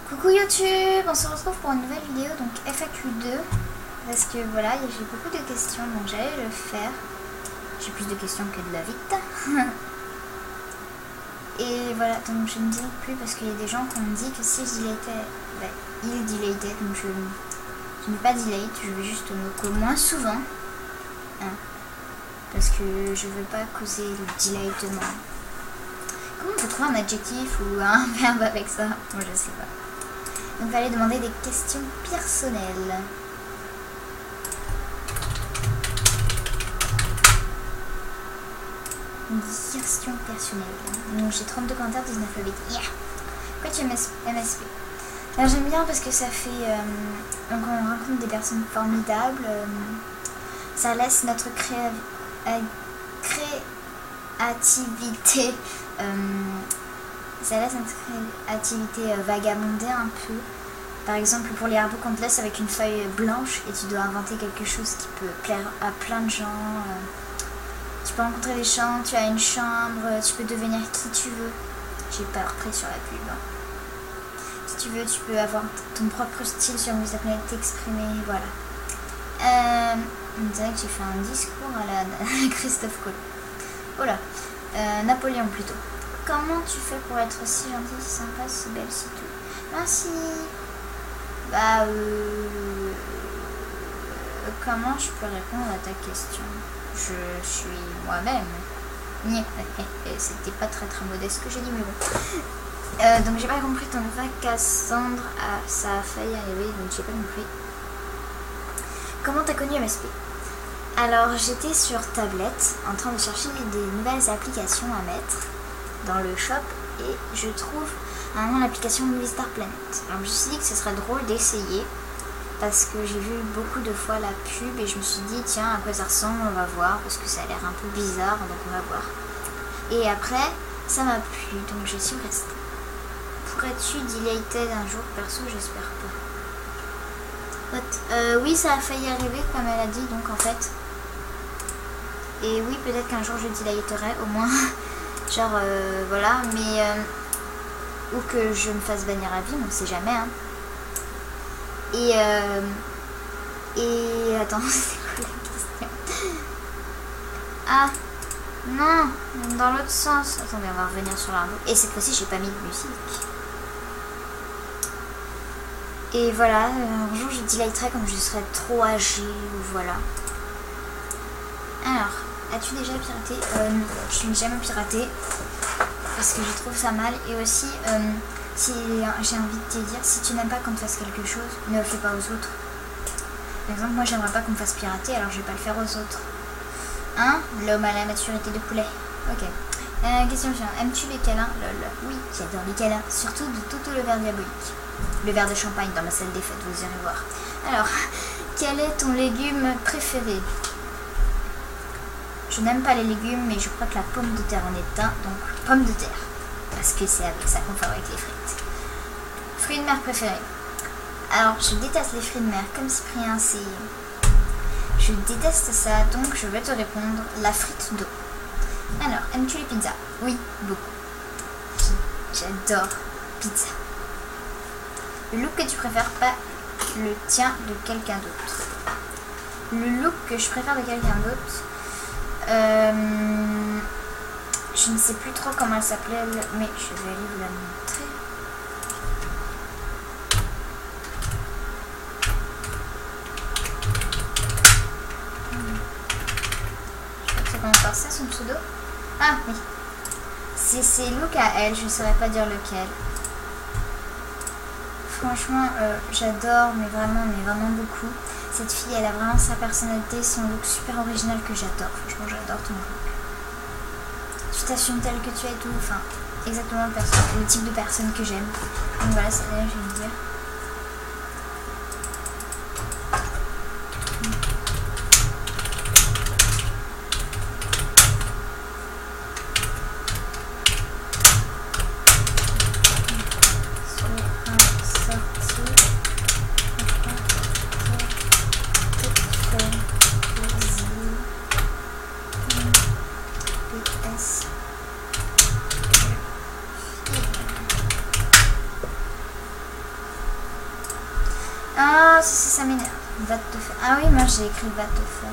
Coucou YouTube, on se retrouve pour une nouvelle vidéo, donc FAQ2, parce que voilà, j'ai beaucoup de questions, donc j'allais le faire. J'ai plus de questions que de la vite. Et voilà, donc je ne dirai plus parce qu'il y a des gens qui ont dit que si je deletais, il deletait, donc je n'ai pas delete, je vais juste me moins souvent. Hein, parce que je veux pas causer le deletement. Comment on peut trouver un adjectif ou un verbe avec ça? Moi je sais pas. Donc il fallait demander des questions personnelles. Des questions personnelles. Donc j'ai 32 commentaires, 19 likes. Yeah. Pourquoi tu aimes MSP? Alors j'aime bien parce que ça fait... donc on rencontre des personnes formidables. Ça laisse notre créativité... ça laisse notre créativité vagabonder un peu. Par exemple, pour les artbooks, on te laisse avec une feuille blanche et tu dois inventer quelque chose qui peut plaire à plein de gens. Tu peux rencontrer des gens, tu as une chambre, tu peux devenir qui tu veux. J'ai pas repris sur la pub. Hein. Si tu veux, tu peux avoir ton propre style sur une planète, t'exprimer, voilà. On dirait que j'ai fait un discours à la Christophe Colomb. Voilà. Napoléon plutôt. Comment tu fais pour être si gentille, si sympa, si belle, si tout? Merci. Comment je peux répondre à ta question? Je suis moi-même. C'était pas très modeste ce que j'ai dit, mais bon. Donc j'ai pas compris ton vrai Cassandre. Ça a failli arriver, donc j'ai pas compris. Comment t'as connu MSP? Alors j'étais sur tablette en train de chercher des nouvelles applications à mettre dans le shop et je trouve l'application Movistar Planet. Alors je me suis dit que ce serait drôle d'essayer parce que j'ai vu beaucoup de fois la pub et je me suis dit tiens, à quoi ça ressemble, on va voir, parce que ça a l'air un peu bizarre, donc on va voir. Et après ça m'a plu, donc je suis restée. Pourrais-tu deleter un jour? Perso, j'espère pas. Oui, ça a failli arriver comme elle a dit, donc en fait. Et oui, peut-être qu'un jour je deleterai au moins. Genre voilà, mais ou que je me fasse bannir à vie, on ne sait jamais. Hein. Et attends, c'est quoi la question? Ah non, dans l'autre sens. Attendez, on va revenir sur l'arbre. Et cette fois-ci, j'ai pas mis de musique. Et voilà, un jour je deleterai comme je serai trop âgée ou voilà. Alors, as-tu déjà piraté? Non, je n'ai jamais piraté parce que je trouve ça mal. Et aussi, si j'ai envie de te dire, si tu n'aimes pas qu'on te fasse quelque chose, ne le fais pas aux autres. Par exemple, moi j'aimerais pas qu'on me fasse pirater, alors je vais pas le faire aux autres. Hein? L'homme à la maturité de poulet. Ok. Question suivante. Aimes-tu les câlins? Lol. Oui, j'adore les câlins. Surtout de Toto le verre diabolique. Le verre de champagne dans ma salle des fêtes, vous irez voir. Alors, quel est ton légume préféré? Je n'aime pas les légumes, mais je crois que la pomme de terre en est un, donc pomme de terre. Parce que c'est avec ça qu'on fabrique les frites. Fruits de mer préférés. Alors, je déteste les fruits de mer, comme Cyprien, c'est... Je déteste ça, donc je vais te répondre la frite d'eau. Alors, aimes-tu les pizzas? Oui, beaucoup. J'adore pizza. Le look que tu préfères, pas le tien de quelqu'un d'autre. Le look que je préfère de quelqu'un d'autre... je ne sais plus trop comment elle s'appelait, mais je vais aller vous la montrer. Je crois que ça commence par ça, son pseudo. Ah oui. C'est look à elle, je ne saurais pas dire lequel. Franchement, j'adore, mais vraiment beaucoup. Cette fille, elle a vraiment sa personnalité, son look super original que j'adore. Franchement, j'adore ton look. Tu t'assumes tel que tu es et tout. Enfin, exactement le type de personne que j'aime. Donc voilà, c'est là que je vais le dire. Ah, ça m'énerve. Va te faire. Ah oui, moi j'ai écrit va te faire.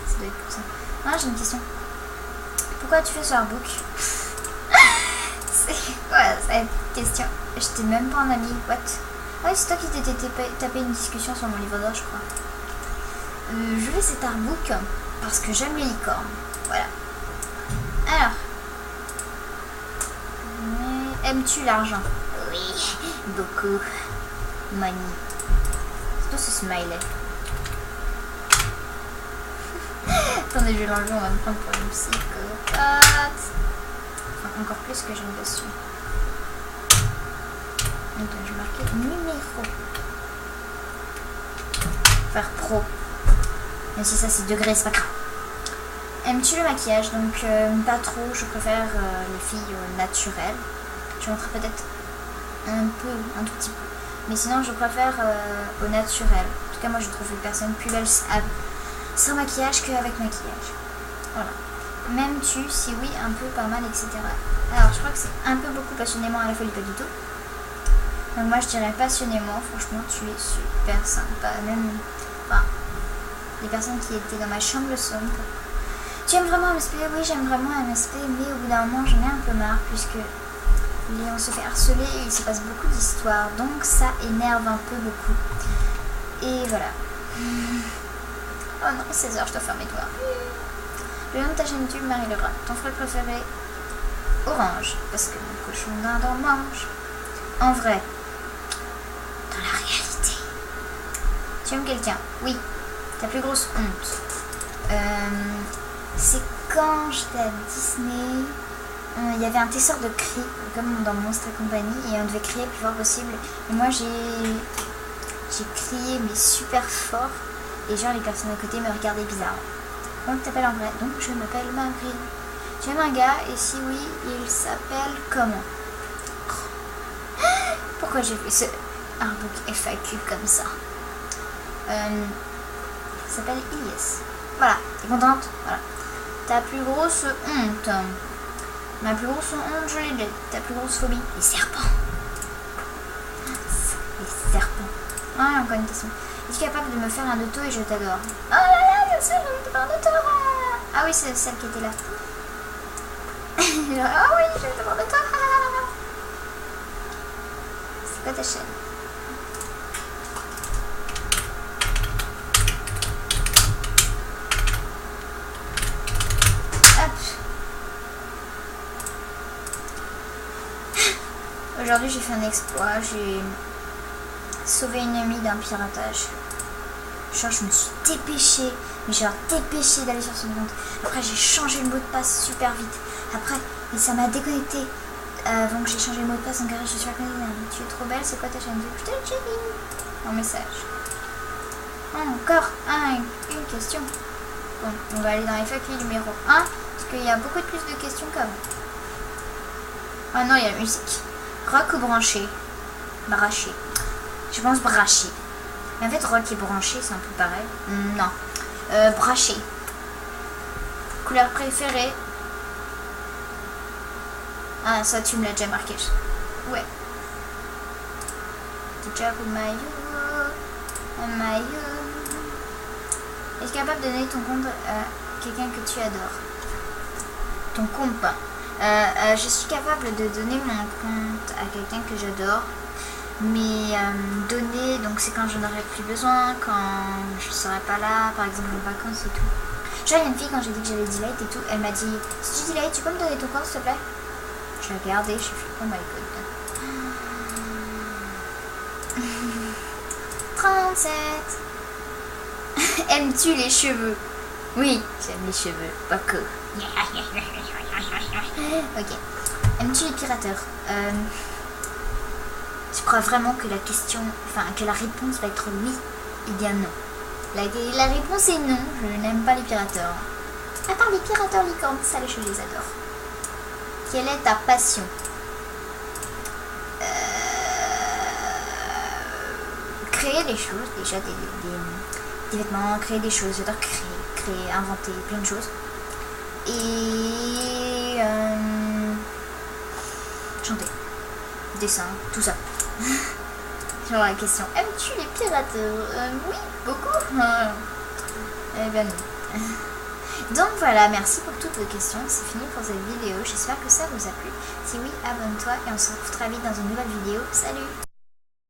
Ça doit être pour ça. Ah, j'ai une question. Pourquoi tu fais ce artbook? C'est quoi cette question? J'étais même pas en ami. What? Ah oui, c'est toi qui t'étais tapé une discussion sur mon livre d'or, je crois. Je fais cet artbook parce que j'aime les licornes. Voilà. Alors. Aimes-tu l'argent? Oui, beaucoup. Money. C'est tout ce smiley. Attendez, je vais l'enlever, on va me prendre pour une psychopathe. Enfin, encore plus que je ne le suis. Attends, je vais marquer numéro. Faire pro. Même si ça c'est degré, c'est pas grave. Aimes-tu le maquillage? Donc pas trop, je préfère les filles naturelles. Je montrerai peut-être un tout petit peu. Mais sinon je préfère au naturel. En tout cas moi je trouve les personnes plus belles sans maquillage qu'avec maquillage. Voilà. M'aimes-tu? Si oui, un peu, pas mal, etc. Alors je crois que c'est un peu beaucoup passionnément, à la folie pas du tout. Donc moi je dirais passionnément, franchement tu es super sympa. Même, enfin, les personnes qui étaient dans ma chambre le sont. Tu aimes vraiment MSP? Oui, j'aime vraiment MSP, mais au bout d'un moment j'en ai un peu marre puisque on se fait harceler et il se passe beaucoup d'histoires, donc ça énerve un peu beaucoup. Et voilà. Oh non, 16h, je dois fermer toi. Le nom de ta chaîne YouTube, Marie Lebrun. Ton fruit préféré? Orange, parce que mon cochon d'Inde en mange. En vrai, dans la réalité. Tu aimes quelqu'un? Oui. Ta plus grosse honte? C'est quand j'étais à Disney. Il y avait un tesseur de cris, comme dans Monstres et compagnie, et on devait crier le plus fort possible. Et moi j'ai crié mais super fort, et genre les personnes à côté me regardaient bizarrement. Comment tu t'appelles en vrai? Donc je m'appelle Marie. Tu aimes un gars, et si oui, il s'appelle comment? Pourquoi j'ai fait ce artbook FAQ comme ça? Il s'appelle Ilyes. Voilà, t'es contente? Voilà. Ta plus grosse honte? Ma plus grosse honte, je l'ai dit. Ta plus grosse phobie? Les serpents. Les serpents. Ah, encore une question. Es-tu capable de me faire un auto et je t'adore? Oh là là, bien sûr, je vais te faire un auto. Ah oui, c'est celle qui était là. Ah oui, je vais te faire un auto. C'est quoi ta chaîne? Aujourd'hui j'ai fait un exploit, j'ai sauvé une amie d'un piratage. Genre je me suis dépêchée, mais genre dépêchée d'aller sur son compte. Après j'ai changé le mot de passe super vite. Après, et ça m'a déconnecté. Avant que j'ai changé le mot de passe, en carré, je suis reconnue. Tu es trop belle, c'est quoi ta chaîne? Je te le dis en message. Encore une question. Bon, on va aller dans les FAQ numéro 1, parce qu'il y a beaucoup plus de questions qu'avant. Ah non, il y a la musique. Rock ou branché? Braché. Je pense braché. Mais en fait, rock et branché, c'est un peu pareil. Non. Braché. Couleur préférée? Ah, ça, tu me l'as déjà marqué. Ouais. Teacher ou maillot? Un maillot. Es-tu capable de donner ton compte à quelqu'un que tu adores? Ton compte, pas. Je suis capable de donner mon compte à quelqu'un que j'adore, mais donner, donc c'est quand je n'aurai plus besoin, quand je serai pas là, par exemple en vacances et tout. Genre il y a une fille, quand j'ai dit que j'avais delete et tout, elle m'a dit si tu delete, tu peux me donner ton compte s'il te plaît? Je l'ai regardé, je suis fait oh my god. 37. Aimes-tu les cheveux? Oui, j'aime les cheveux, pas que. Ok. Aimes-tu les pirateurs? Tu crois vraiment que la question, enfin que la réponse va être oui? Eh bien non. La réponse est non, je n'aime pas les pirateurs. À part les pirateurs licornes, ça je les adore. Quelle est ta passion? Créer des choses, déjà des vêtements, créer des choses, j'adore créer, inventer plein de choses. Et chanter, dessin, tout ça. Genre la question, aimes-tu les pirates? Oui, beaucoup. Eh ben non. Donc voilà, merci pour toutes vos questions. C'est fini pour cette vidéo. J'espère que ça vous a plu. Si oui, abonne-toi et on se retrouve très vite dans une nouvelle vidéo. Salut!